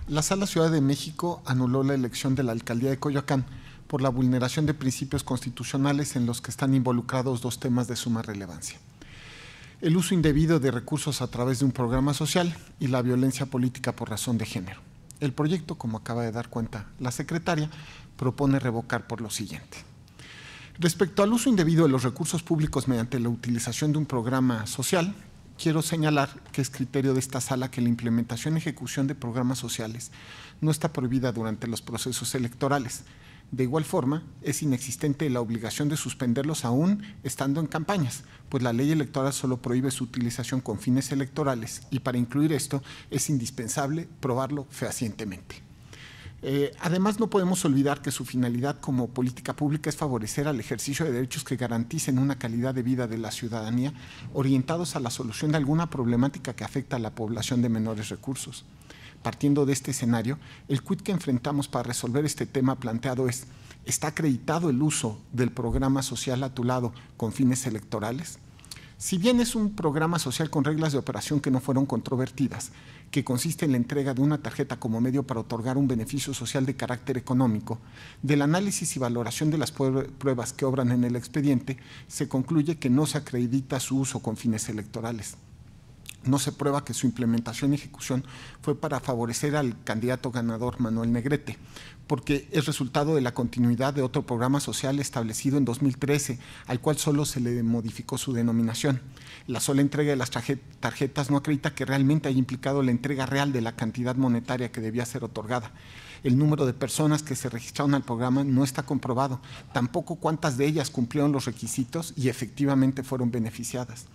La Sala Ciudad de México anuló la elección de la alcaldía de Coyoacán por la vulneración de principios constitucionales en los que están involucrados dos temas de suma relevancia: el uso indebido de recursos a través de un programa social y la violencia política por razón de género. El proyecto, como acaba de dar cuenta la secretaria, propone revocar por lo siguiente. Respecto al uso indebido de los recursos públicos mediante la utilización de un programa social, quiero señalar que es criterio de esta sala que la implementación y ejecución de programas sociales no está prohibida durante los procesos electorales. De igual forma, es inexistente la obligación de suspenderlos aún estando en campañas, pues la ley electoral solo prohíbe su utilización con fines electorales y para incluir esto es indispensable probarlo fehacientemente. Además, no podemos olvidar que su finalidad como política pública es favorecer al ejercicio de derechos que garanticen una calidad de vida de la ciudadanía orientados a la solución de alguna problemática que afecta a la población de menores recursos. Partiendo de este escenario, el quid que enfrentamos para resolver este tema planteado es: ¿está acreditado el uso del programa social a tu lado con fines electorales? Si bien es un programa social con reglas de operación que no fueron controvertidas, que consiste en la entrega de una tarjeta como medio para otorgar un beneficio social de carácter económico, del análisis y valoración de las pruebas que obran en el expediente, se concluye que no se acredita su uso con fines electorales. No se prueba que su implementación y ejecución fue para favorecer al candidato ganador Manuel Negrete, porque es resultado de la continuidad de otro programa social establecido en 2013, al cual solo se le modificó su denominación. La sola entrega de las tarjetas no acredita que realmente haya implicado la entrega real de la cantidad monetaria que debía ser otorgada. El número de personas que se registraron al programa no está comprobado, tampoco cuántas de ellas cumplieron los requisitos y efectivamente fueron beneficiadas.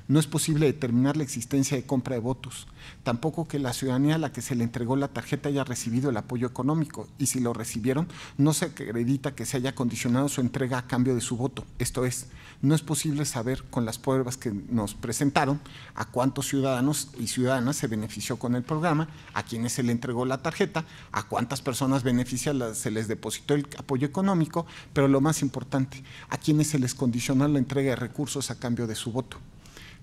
No es posible determinar la existencia de compra de votos, tampoco que la ciudadanía a la que se le entregó la tarjeta haya recibido el apoyo económico, y si lo recibieron, no se acredita que se haya condicionado su entrega a cambio de su voto. Esto es, no es posible saber con las pruebas que nos presentaron a cuántos ciudadanos y ciudadanas se benefició con el programa, a quienes se le entregó la tarjeta, a cuántas personas beneficiadas se les depositó el apoyo económico, pero lo más importante, a quienes se les condicionó la entrega de recursos a cambio de su voto.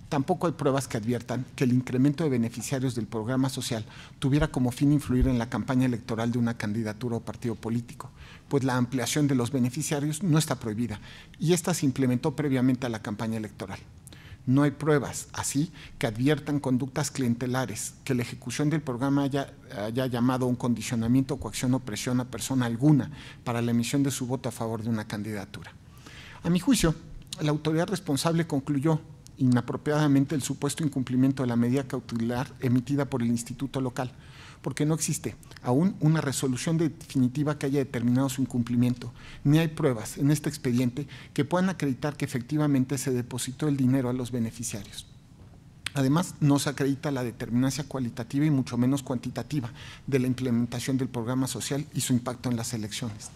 Tampoco hay pruebas que adviertan que el incremento de beneficiarios del programa social tuviera como fin influir en la campaña electoral de una candidatura o partido político, pues la ampliación de los beneficiarios no está prohibida y esta se implementó previamente a la campaña electoral. No hay pruebas, así, que adviertan conductas clientelares, que la ejecución del programa haya llamado a un condicionamiento, coacción o presión a persona alguna para la emisión de su voto a favor de una candidatura. A mi juicio, la autoridad responsable concluyó inapropiadamente el supuesto incumplimiento de la medida cautelar emitida por el instituto local, porque no existe aún una resolución definitiva que haya determinado su incumplimiento, ni hay pruebas en este expediente que puedan acreditar que efectivamente se depositó el dinero a los beneficiarios. Además, no se acredita la determinancia cualitativa y mucho menos cuantitativa de la implementación del programa social y su impacto en las elecciones.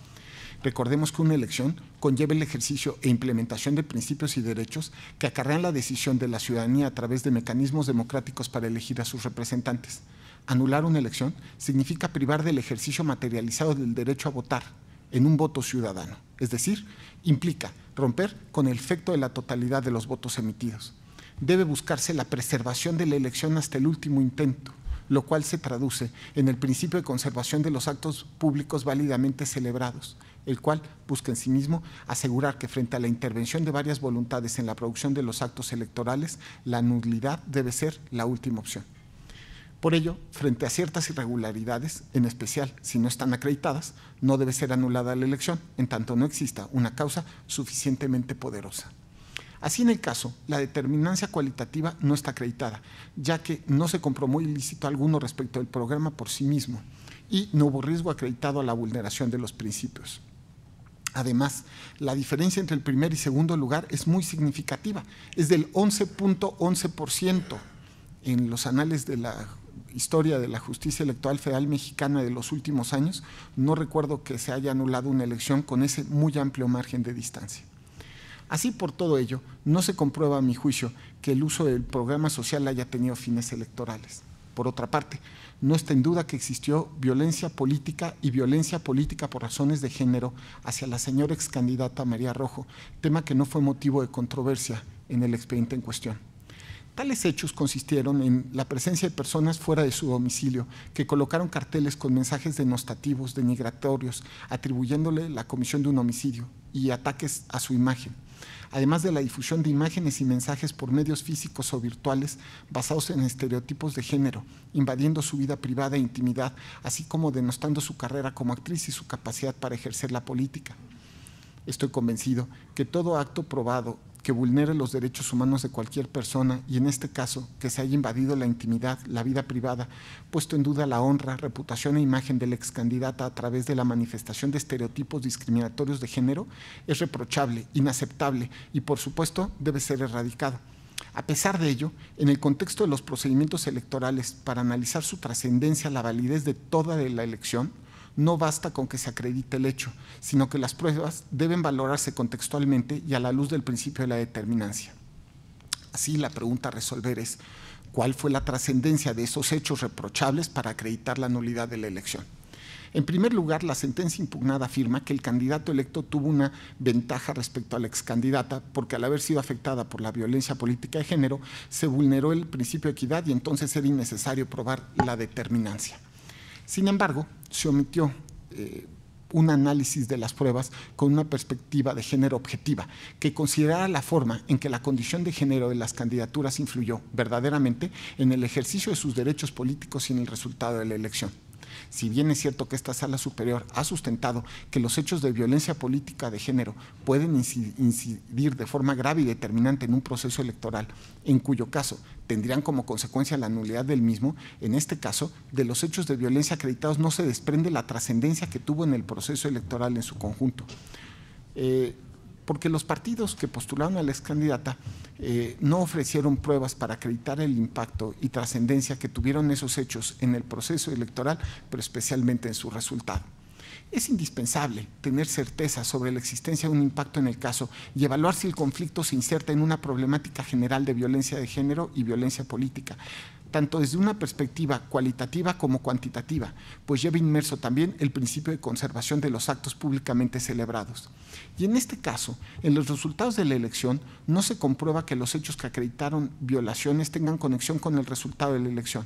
Recordemos que una elección conlleva el ejercicio e implementación de principios y derechos que acarrean la decisión de la ciudadanía a través de mecanismos democráticos para elegir a sus representantes. Anular una elección significa privar del ejercicio materializado del derecho a votar en un voto ciudadano, es decir, implica romper con el efecto de la totalidad de los votos emitidos. Debe buscarse la preservación de la elección hasta el último intento, lo cual se traduce en el principio de conservación de los actos públicos válidamente celebrados, el cual busca en sí mismo asegurar que frente a la intervención de varias voluntades en la producción de los actos electorales, la nulidad debe ser la última opción. Por ello, frente a ciertas irregularidades, en especial si no están acreditadas, no debe ser anulada la elección, en tanto no exista una causa suficientemente poderosa. Así, en el caso, la determinancia cualitativa no está acreditada, ya que no se comprobó ilícito alguno respecto del programa por sí mismo y no hubo riesgo acreditado a la vulneración de los principios. Además, la diferencia entre el primer y segundo lugar es muy significativa, es del 11.11%. En los anales de la historia de la justicia electoral federal mexicana de los últimos años, no recuerdo que se haya anulado una elección con ese muy amplio margen de distancia. Así, por todo ello, no se comprueba a mi juicio que el uso del programa social haya tenido fines electorales. Por otra parte, no está en duda que existió violencia política y violencia política por razones de género hacia la señora ex candidata María Rojo, tema que no fue motivo de controversia en el expediente en cuestión. Tales hechos consistieron en la presencia de personas fuera de su domicilio que colocaron carteles con mensajes denostativos, denigratorios, atribuyéndole la comisión de un homicidio y ataques a su imagen, además de la difusión de imágenes y mensajes por medios físicos o virtuales basados en estereotipos de género, invadiendo su vida privada e intimidad, así como denostando su carrera como actriz y su capacidad para ejercer la política. Estoy convencido que todo acto probado que vulnere los derechos humanos de cualquier persona, y en este caso que se haya invadido la intimidad, la vida privada, puesto en duda la honra, reputación e imagen de la excandidata a través de la manifestación de estereotipos discriminatorios de género, es reprochable, inaceptable y, por supuesto, debe ser erradicado. A pesar de ello, en el contexto de los procedimientos electorales, para analizar su trascendencia, la validez de toda la elección, no basta con que se acredite el hecho, sino que las pruebas deben valorarse contextualmente y a la luz del principio de la determinancia. Así, la pregunta a resolver es: ¿cuál fue la trascendencia de esos hechos reprochables para acreditar la nulidad de la elección? En primer lugar, la sentencia impugnada afirma que el candidato electo tuvo una ventaja respecto a la excandidata porque, al haber sido afectada por la violencia política de género, se vulneró el principio de equidad y entonces era innecesario probar la determinancia. Sin embargo, se omitió un análisis de las pruebas con una perspectiva de género objetiva, que considerara la forma en que la condición de género de las candidaturas influyó verdaderamente en el ejercicio de sus derechos políticos y en el resultado de la elección. Si bien es cierto que esta Sala Superior ha sustentado que los hechos de violencia política de género pueden incidir de forma grave y determinante en un proceso electoral, en cuyo caso tendrían como consecuencia la nulidad del mismo, en este caso, de los hechos de violencia acreditados no se desprende la trascendencia que tuvo en el proceso electoral en su conjunto. Porque los partidos que postularon a la excandidata no ofrecieron pruebas para acreditar el impacto y trascendencia que tuvieron esos hechos en el proceso electoral, pero especialmente en su resultado. Es indispensable tener certeza sobre la existencia de un impacto en el caso y evaluar si el conflicto se inserta en una problemática general de violencia de género y violencia política, tanto desde una perspectiva cualitativa como cuantitativa, pues lleva inmerso también el principio de conservación de los actos públicamente celebrados. Y en este caso, en los resultados de la elección, no se comprueba que los hechos que acreditaron violaciones tengan conexión con el resultado de la elección.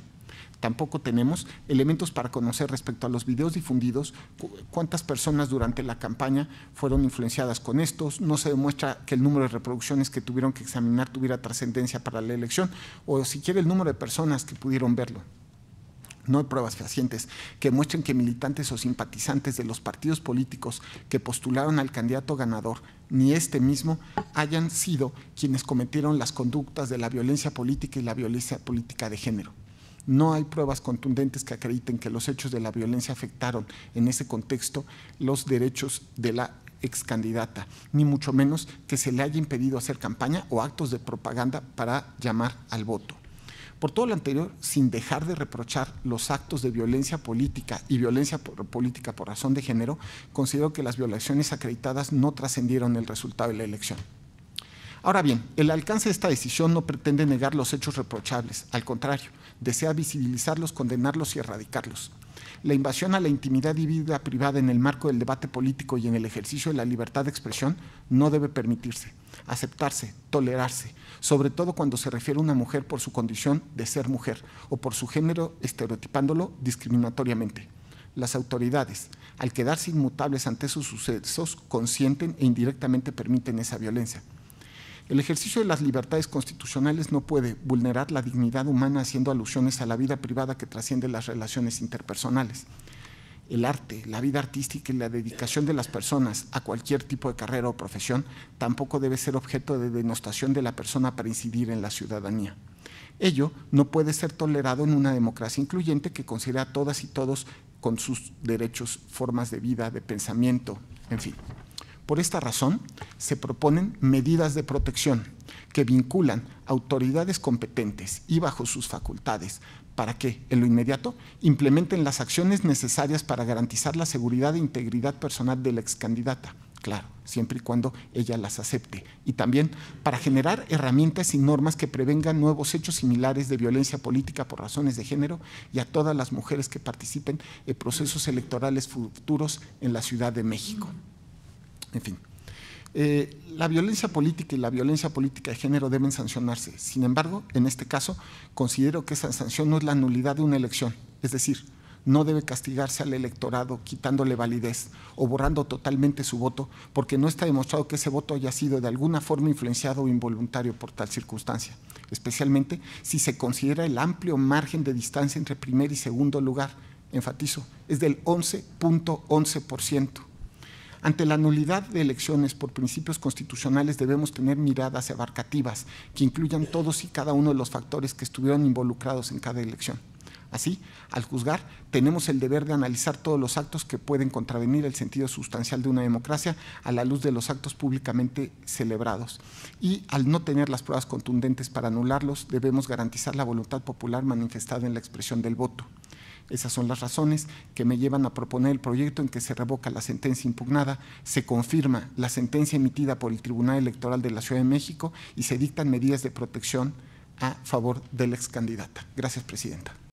Tampoco tenemos elementos para conocer respecto a los videos difundidos cuántas personas durante la campaña fueron influenciadas con estos. No se demuestra que el número de reproducciones que tuvieron que examinar tuviera trascendencia para la elección, o siquiera el número de personas que pudieron verlo. No hay pruebas fehacientes que muestren que militantes o simpatizantes de los partidos políticos que postularon al candidato ganador, ni este mismo, hayan sido quienes cometieron las conductas de la violencia política y la violencia política de género. No hay pruebas contundentes que acrediten que los hechos de la violencia afectaron en ese contexto los derechos de la excandidata, ni mucho menos que se le haya impedido hacer campaña o actos de propaganda para llamar al voto. Por todo lo anterior, sin dejar de reprochar los actos de violencia política y violencia política por razón de género, considero que las violaciones acreditadas no trascendieron el resultado de la elección. Ahora bien, el alcance de esta decisión no pretende negar los hechos reprochables, al contrario, desea visibilizarlos, condenarlos y erradicarlos. La invasión a la intimidad y vida privada en el marco del debate político y en el ejercicio de la libertad de expresión no debe permitirse, aceptarse, tolerarse, sobre todo cuando se refiere a una mujer por su condición de ser mujer o por su género, estereotipándolo discriminatoriamente. Las autoridades, al quedarse inmutables ante esos sucesos, consienten e indirectamente permiten esa violencia. El ejercicio de las libertades constitucionales no puede vulnerar la dignidad humana haciendo alusiones a la vida privada que trasciende las relaciones interpersonales. El arte, la vida artística y la dedicación de las personas a cualquier tipo de carrera o profesión tampoco debe ser objeto de denostación de la persona para incidir en la ciudadanía. Ello no puede ser tolerado en una democracia incluyente que considera a todas y todos con sus derechos, formas de vida, de pensamiento, en fin. Por esta razón, se proponen medidas de protección que vinculan autoridades competentes y bajo sus facultades para que, en lo inmediato, implementen las acciones necesarias para garantizar la seguridad e integridad personal de la excandidata, claro, siempre y cuando ella las acepte, y también para generar herramientas y normas que prevengan nuevos hechos similares de violencia política por razones de género y a todas las mujeres que participen en procesos electorales futuros en la Ciudad de México. En fin, La violencia política y la violencia política de género deben sancionarse. Sin embargo, en este caso, considero que esa sanción no es la nulidad de una elección, es decir, no debe castigarse al electorado quitándole validez o borrando totalmente su voto, porque no está demostrado que ese voto haya sido de alguna forma influenciado o involuntario por tal circunstancia, especialmente si se considera el amplio margen de distancia entre primer y segundo lugar. Enfatizo, es del 11.11%. Ante la nulidad de elecciones por principios constitucionales debemos tener miradas abarcativas que incluyan todos y cada uno de los factores que estuvieron involucrados en cada elección. Así, al juzgar, tenemos el deber de analizar todos los actos que pueden contravenir el sentido sustancial de una democracia a la luz de los actos públicamente celebrados. Y al no tener las pruebas contundentes para anularlos, debemos garantizar la voluntad popular manifestada en la expresión del voto. Esas son las razones que me llevan a proponer el proyecto en que se revoca la sentencia impugnada, se confirma la sentencia emitida por el Tribunal Electoral de la Ciudad de México y se dictan medidas de protección a favor de la excandidata. Gracias, presidenta.